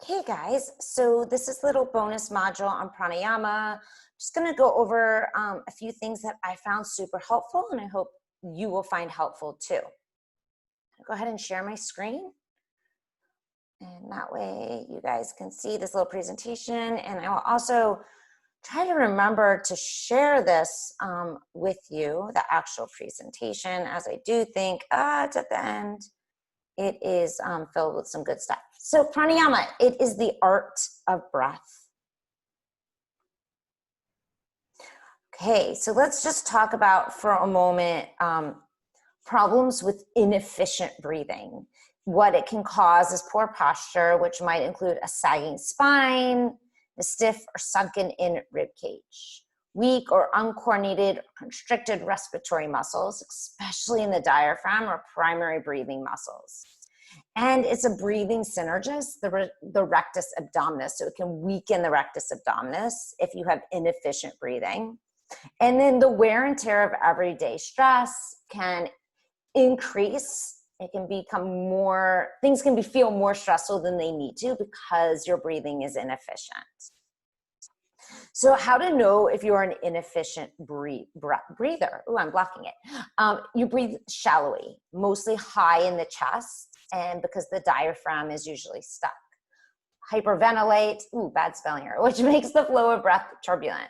Hey guys, so this is a little bonus module on pranayama. Just going to go over a few things that I found super helpful and I hope you will find helpful too. I'll go ahead and share my screen. And that way you guys can see this little presentation, and I will also try to remember to share this with you, the actual presentation, as I do think it's at the end. It is filled with some good stuff. So pranayama, it is the art of breath. Okay, so let's just talk about for a moment problems with inefficient breathing. What it can cause is poor posture, which might include a sagging spine, a stiff or sunken in rib cage, weak or uncoordinated or constricted respiratory muscles, especially in the diaphragm or primary breathing muscles. And it's a breathing synergist, the rectus abdominis, so it can weaken the rectus abdominis if you have inefficient breathing. And then the wear and tear of everyday stress can increase. It can become more, things can feel more stressful than they need to because your breathing is inefficient. So how to know if you're an inefficient breather? Oh, I'm blocking it. You breathe shallowly, mostly high in the chest, and because the diaphragm is usually stuck. Hyperventilate, bad spelling here, which makes the flow of breath turbulent.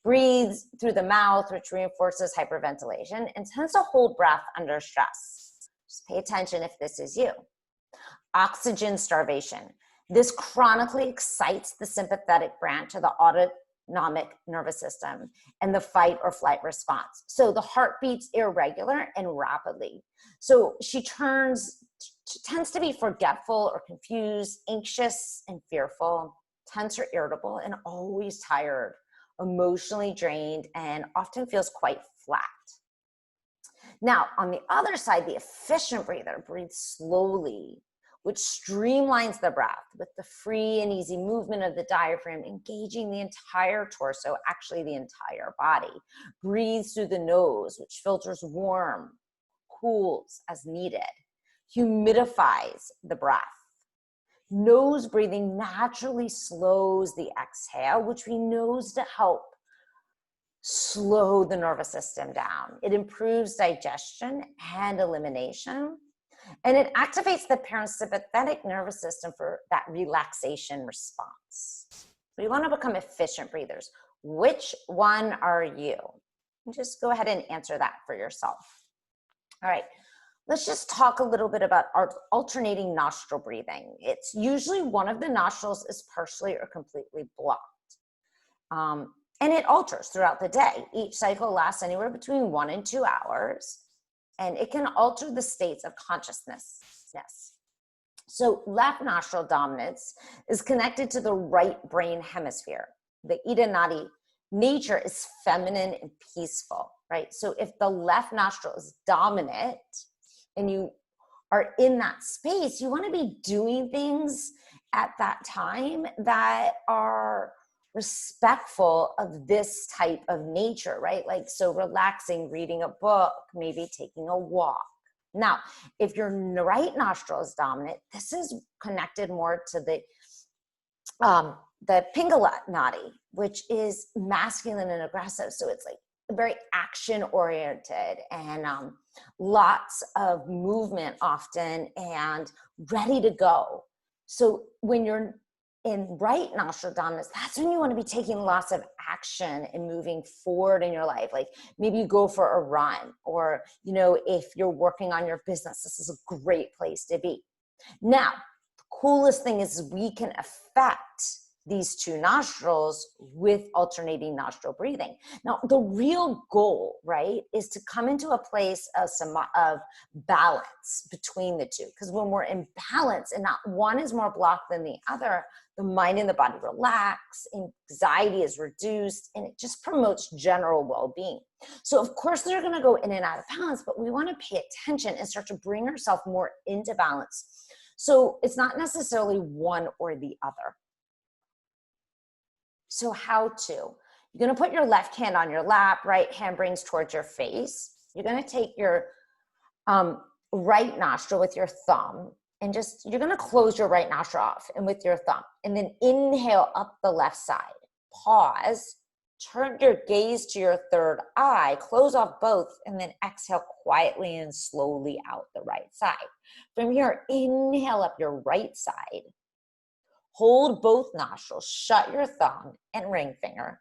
Breathes through the mouth, which reinforces hyperventilation, and tends to hold breath under stress. Just pay attention if this is you. Oxygen starvation. This chronically excites the sympathetic branch of the autonomic nervous system and the fight or flight response. So the heart beats irregular and rapidly. So she tends to be forgetful or confused, anxious and fearful, tense or irritable, and always tired, emotionally drained, and often feels quite flat. Now, on the other side, the efficient breather breathes slowly, which streamlines the breath with the free and easy movement of the diaphragm, engaging the entire torso, actually the entire body. Breathes through the nose, which filters warm, cools as needed. Humidifies the breath. Nose breathing naturally slows the exhale, which we know is to help slow the nervous system down. It improves digestion and elimination, and it activates the parasympathetic nervous system for that relaxation response. We want to become efficient breathers. Which one are you? Just go ahead and answer that for yourself. All right. Let's just talk a little bit about alternating nostril breathing. It's usually one of the nostrils is partially or completely blocked. And it alters throughout the day. Each cycle lasts anywhere between 1 and 2 hours, and it can alter the states of consciousness. So left nostril dominance is connected to the right brain hemisphere. The Ida Nadi nature is feminine and peaceful, right? So if the left nostril is dominant, and you are in that space, you want to be doing things at that time that are respectful of this type of nature, right? Like, so relaxing, reading a book, maybe taking a walk. Now, if your right nostril is dominant, this is connected more to the Pingala Nadi, which is masculine and aggressive. So it's like very action oriented and lots of movement often and ready to go. So when you're in right nostril dominance, that's when you want to be taking lots of action and moving forward in your life. Like maybe you go for a run, or, if you're working on your business, this is a great place to be. Now, the coolest thing is we can affect these two nostrils with alternating nostril breathing. Now, the real goal, right, is to come into a place of balance between the two. Because when we're in balance and not one is more blocked than the other, the mind and the body relax, anxiety is reduced, and it just promotes general well-being. So of course, they're gonna go in and out of balance, but we wanna pay attention and start to bring ourselves more into balance. So it's not necessarily one or the other. So how to? You're going to put your left hand on your lap, right hand brings towards your face. You're going to take your right nostril with your thumb And just, you're gonna close your right nostril off and with your thumb, and then inhale up the left side. Pause, turn your gaze to your third eye, close off both, and then exhale quietly and slowly out the right side. From here, inhale up your right side. Hold both nostrils, shut your thumb and ring finger,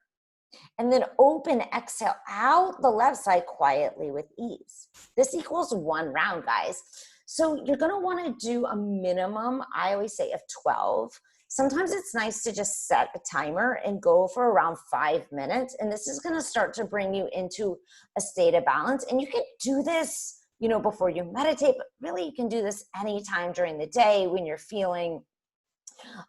and then open, exhale out the left side quietly with ease. This equals 1 round, guys. So you're gonna wanna do a minimum, I always say, of 12. Sometimes it's nice to just set a timer and go for around 5 minutes. And this is gonna start to bring you into a state of balance. And you can do this, you know, before you meditate, but really you can do this anytime during the day when you're feeling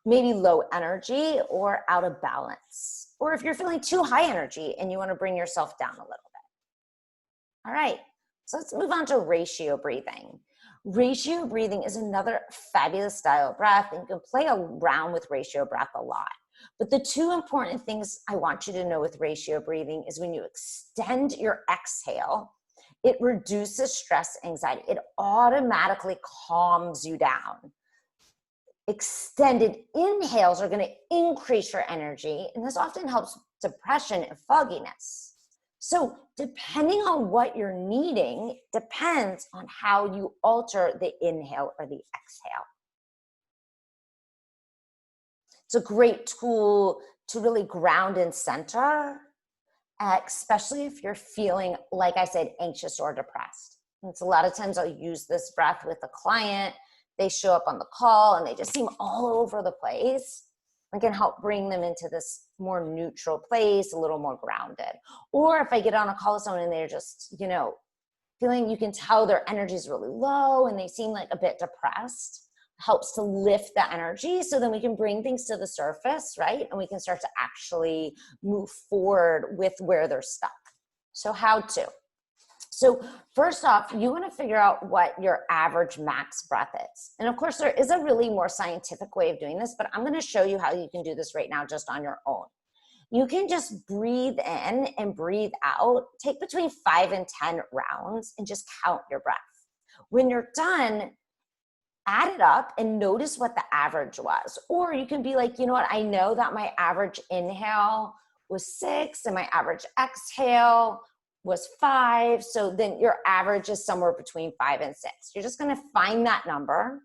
maybe low energy or out of balance, or if you're feeling too high energy and you want to bring yourself down a little bit. All right, so let's move on to ratio breathing. Ratio breathing is another fabulous style of breath, and you can play around with ratio breath a lot. But the 2 important things I want you to know with ratio breathing is when you extend your exhale, it reduces stress, anxiety. It automatically calms you down. Extended inhales are going to increase your energy, and this often helps depression and fogginess. So depending on what you're needing depends on how you alter the inhale or the exhale. It's a great tool to really ground and center, especially if you're feeling, like I said, anxious or depressed. And it's a lot of times I'll use this breath with a client. They show up on the call and they just seem all over the place. I can help bring them into this more neutral place, a little more grounded. Or if I get on a call with someone and they're just, you know, feeling, you can tell their energy is really low and they seem like a bit depressed, helps to lift the energy so then we can bring things to the surface, right? And we can start to actually move forward with where they're stuck. So how to? So first off, you want to figure out what your average max breath is. And of course, there is a really more scientific way of doing this, but I'm going to show you how you can do this right now just on your own. You can just breathe in and breathe out. Take between 5 and 10 rounds and just count your breath. When you're done, add it up and notice what the average was. Or you can be like, you know what, I know that my average inhale was 6 and my average exhale was 5. So then your average is somewhere between 5 and 6. You're just going to find that number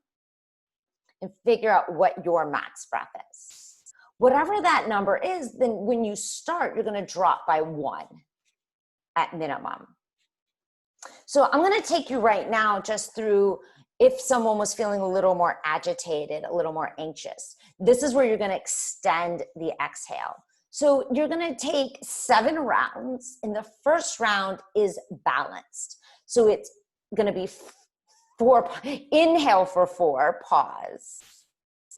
and figure out what your max breath is. Whatever that number is, then when you start, you're going to drop by 1 at minimum. So I'm going to take you right now just through if someone was feeling a little more agitated, a little more anxious. This is where you're going to extend the exhale. So you're going to take 7 rounds, and the first round is balanced. So it's going to be 4, inhale for 4, pause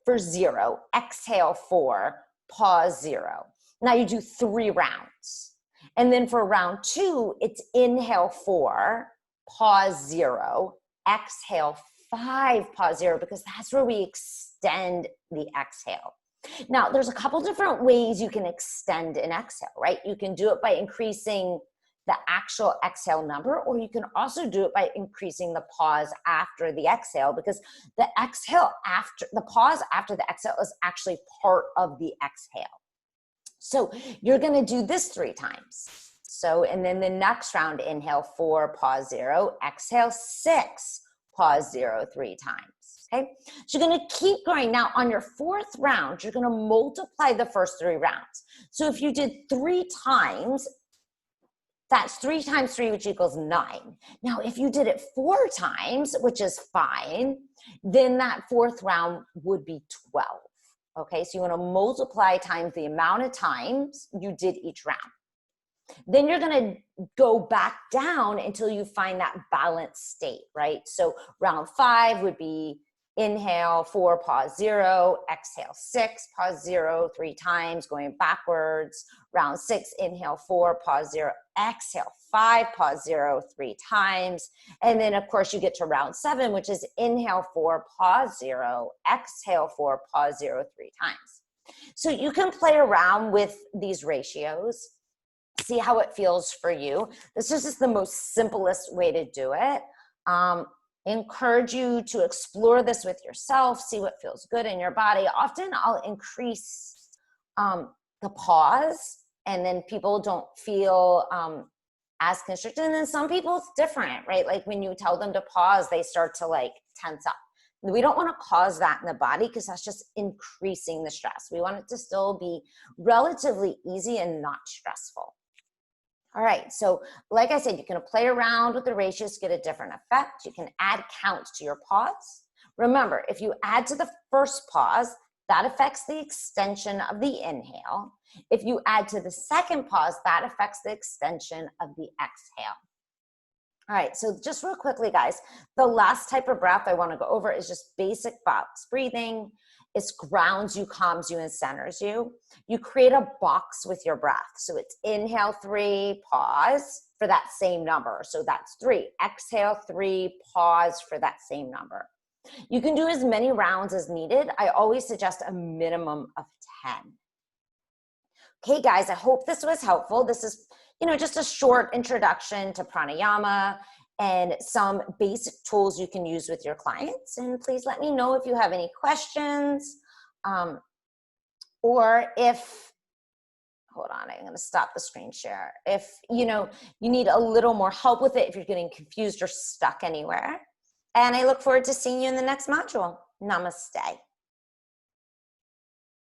for 0, exhale 4, pause 0. Now you do 3 rounds. And then for round 2, it's inhale 4, pause 0, exhale 5, pause 0, because that's where we extend the exhale. Now, there's a couple different ways you can extend an exhale, right? You can do it by increasing the actual exhale number, or you can also do it by increasing the pause after the exhale, because the pause after the exhale is actually part of the exhale. So you're going to do this 3 times. So, and then the next round, inhale 4, pause 0, exhale 6, pause 0 3 times. Okay, so you're going to keep going. Now on your 4th round, you're going to multiply the first 3 rounds. So if you did 3 times, that's 3 times 3, which equals 9. Now, if you did it 4 times, which is fine, then that 4th round would be 12. Okay, so you want to multiply times the amount of times you did each round. Then you're going to go back down until you find that balanced state, right? So round 5 would be inhale 4, pause 0, exhale 6, pause 0 3 times, going backwards. Round 6, inhale 4, pause 0, exhale 5, pause 0 3 times. And then of course you get to round 7, which is inhale 4, pause 0, exhale 4, pause 0 3 times. So you can play around with these ratios, see how it feels for you. This is just the most simplest way to do it. encourage you to explore this with yourself, see what feels good in your body. Often I'll increase the pause, and then people don't feel as constricted. And then some people it's different, right? Like when you tell them to pause, they start to like tense up. We don't want to cause that in the body because that's just increasing the stress. We want it to still be relatively easy and not stressful. All right, so like I said, you can play around with the ratios to get a different effect. You can add counts to your pause. Remember, if you add to the first pause, that affects the extension of the inhale. If you add to the second pause, that affects the extension of the exhale. All right, so just real quickly, guys, the last type of breath I want to go over is just basic box breathing. It grounds you, calms you, and centers you. You create a box with your breath. So it's inhale 3, pause for that same number. So that's 3. Exhale 3, pause for that same number. You can do as many rounds as needed. I always suggest a minimum of 10. Okay, guys, I hope this was helpful. This is, just a short introduction to pranayama and some basic tools you can use with your clients. And please let me know if you have any questions, or if, hold on, I'm going to stop the screen share. If, you need a little more help with it, if you're getting confused or stuck anywhere. And I look forward to seeing you in the next module. Namaste.